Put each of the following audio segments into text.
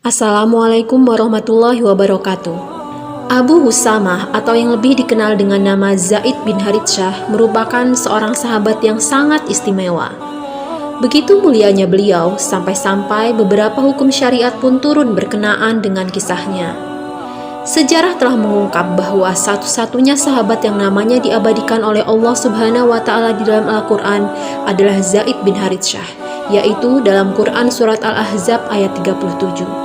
Assalamualaikum warahmatullahi wabarakatuh. Abu Husamah atau yang lebih dikenal dengan nama Zaid bin Haritsah merupakan seorang sahabat yang sangat istimewa. Begitu mulianya beliau sampai-sampai beberapa hukum syariat pun turun berkenaan dengan kisahnya. Sejarah telah mengungkap bahwa satu-satunya sahabat yang namanya diabadikan oleh Allah Subhanahu wa Ta'ala di dalam Al-Quran adalah Zaid bin Haritsah, yaitu dalam Quran Surat Al-Ahzab ayat 37.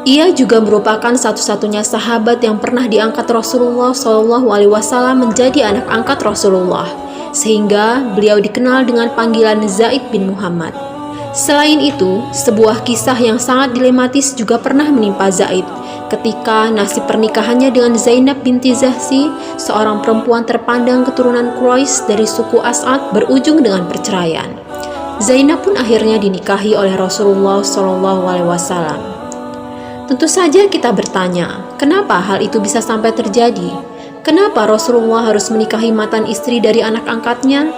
Ia juga merupakan satu-satunya sahabat yang pernah diangkat Rasulullah SAW menjadi anak angkat Rasulullah, sehingga beliau dikenal dengan panggilan Zaid bin Muhammad. Selain itu, sebuah kisah yang sangat dilematis juga pernah menimpa Zaid ketika nasib pernikahannya dengan Zainab binti Jahsy, seorang perempuan terpandang keturunan Quraisy dari suku As'ad, berujung dengan perceraian. Zainab pun akhirnya dinikahi oleh Rasulullah SAW. Tentu saja kita bertanya, kenapa hal itu bisa sampai terjadi? Kenapa Rasulullah harus menikahi mantan istri dari anak angkatnya?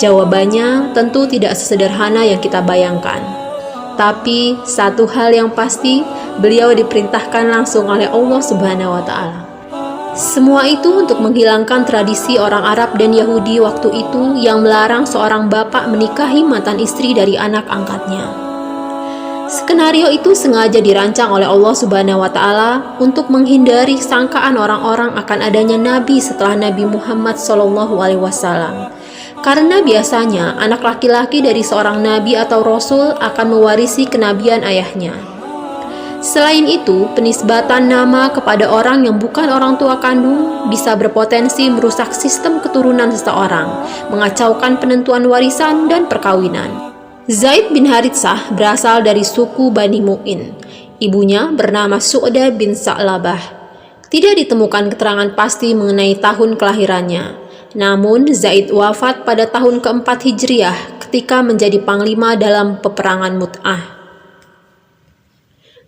Jawabannya tentu tidak sesederhana yang kita bayangkan. Tapi satu hal yang pasti, beliau diperintahkan langsung oleh Allah Subhanahu wa Ta'ala. Semua itu untuk menghilangkan tradisi orang Arab dan Yahudi waktu itu yang melarang seorang bapak menikahi mantan istri dari anak angkatnya. Skenario itu sengaja dirancang oleh Allah Subhanahu wa Ta'ala untuk menghindari sangkaan orang-orang akan adanya nabi setelah Nabi Muhammad SAW. Karena biasanya anak laki-laki dari seorang nabi atau rasul akan mewarisi kenabian ayahnya. Selain itu, penisbatan nama kepada orang yang bukan orang tua kandung bisa berpotensi merusak sistem keturunan seseorang, mengacaukan penentuan warisan dan perkawinan. Zaid bin Haritsah berasal dari suku Bani Mu'in. Ibunya bernama Su'dah bin Sa'labah. Tidak ditemukan keterangan pasti mengenai tahun kelahirannya. Namun Zaid wafat pada tahun keempat Hijriah ketika menjadi panglima dalam peperangan Mu'tah.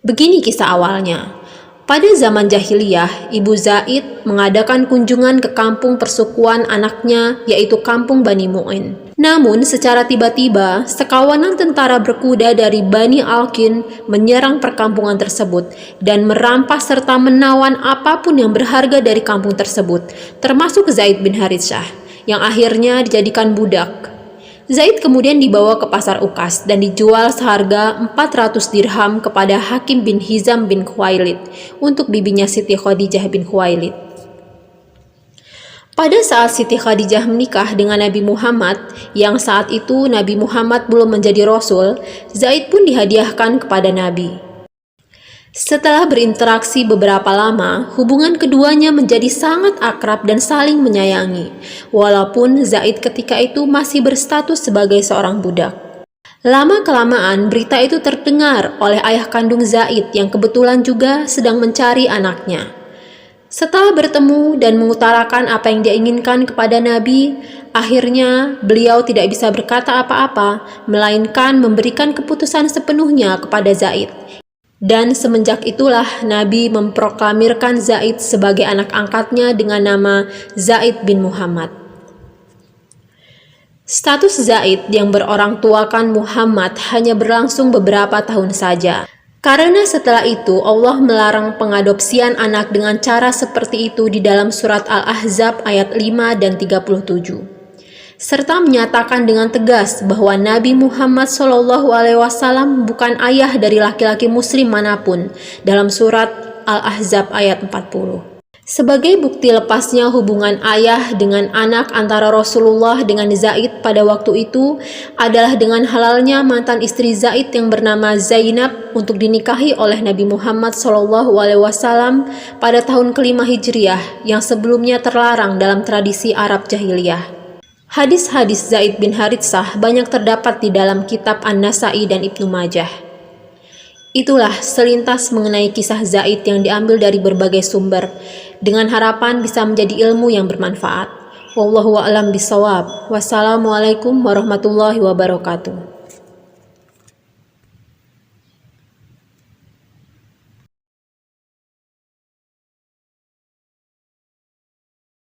Begini kisah awalnya. Pada zaman jahiliyah, Ibu Zaid mengadakan kunjungan ke kampung persukuan anaknya, yaitu kampung Bani Mu'in. Namun, secara tiba-tiba, sekawanan tentara berkuda dari Bani Al-Kin menyerang perkampungan tersebut dan merampas serta menawan apapun yang berharga dari kampung tersebut, termasuk Zaid bin Haritsah, yang akhirnya dijadikan budak. Zaid kemudian dibawa ke pasar Ukas dan dijual seharga 400 dirham kepada Hakim bin Hizam bin Khuwailid untuk bibinya Siti Khadijah bin Khuwailid. Pada saat Siti Khadijah menikah dengan Nabi Muhammad, yang saat itu Nabi Muhammad belum menjadi Rasul, Zaid pun dihadiahkan kepada Nabi. Setelah berinteraksi beberapa lama, hubungan keduanya menjadi sangat akrab dan saling menyayangi, walaupun Zaid ketika itu masih berstatus sebagai seorang budak. Lama-kelamaan berita itu terdengar oleh ayah kandung Zaid yang kebetulan juga sedang mencari anaknya. Setelah bertemu dan mengutarakan apa yang dia inginkan kepada Nabi, akhirnya beliau tidak bisa berkata apa-apa, melainkan memberikan keputusan sepenuhnya kepada Zaid. Dan semenjak itulah Nabi memproklamirkan Zaid sebagai anak angkatnya dengan nama Zaid bin Muhammad. Status Zaid yang berorang tuakan Muhammad hanya berlangsung beberapa tahun saja. Karena setelah itu Allah melarang pengadopsian anak dengan cara seperti itu di dalam surat Al-Ahzab ayat 5 dan 37. Serta menyatakan dengan tegas bahwa Nabi Muhammad SAW bukan ayah dari laki-laki muslim manapun dalam surat Al-Ahzab ayat 40. Sebagai bukti lepasnya hubungan ayah dengan anak antara Rasulullah dengan Zaid pada waktu itu adalah dengan halalnya mantan istri Zaid yang bernama Zainab untuk dinikahi oleh Nabi Muhammad SAW pada tahun kelima Hijriah yang sebelumnya terlarang dalam tradisi Arab Jahiliyah. Hadis-hadis Zaid bin Haritsah banyak terdapat di dalam kitab An-Nasa'i dan Ibnu Majah. Itulah selintas mengenai kisah Zaid yang diambil dari berbagai sumber, dengan harapan bisa menjadi ilmu yang bermanfaat. Wallahu a'lam bishawab. Wassalamualaikum warahmatullahi wabarakatuh.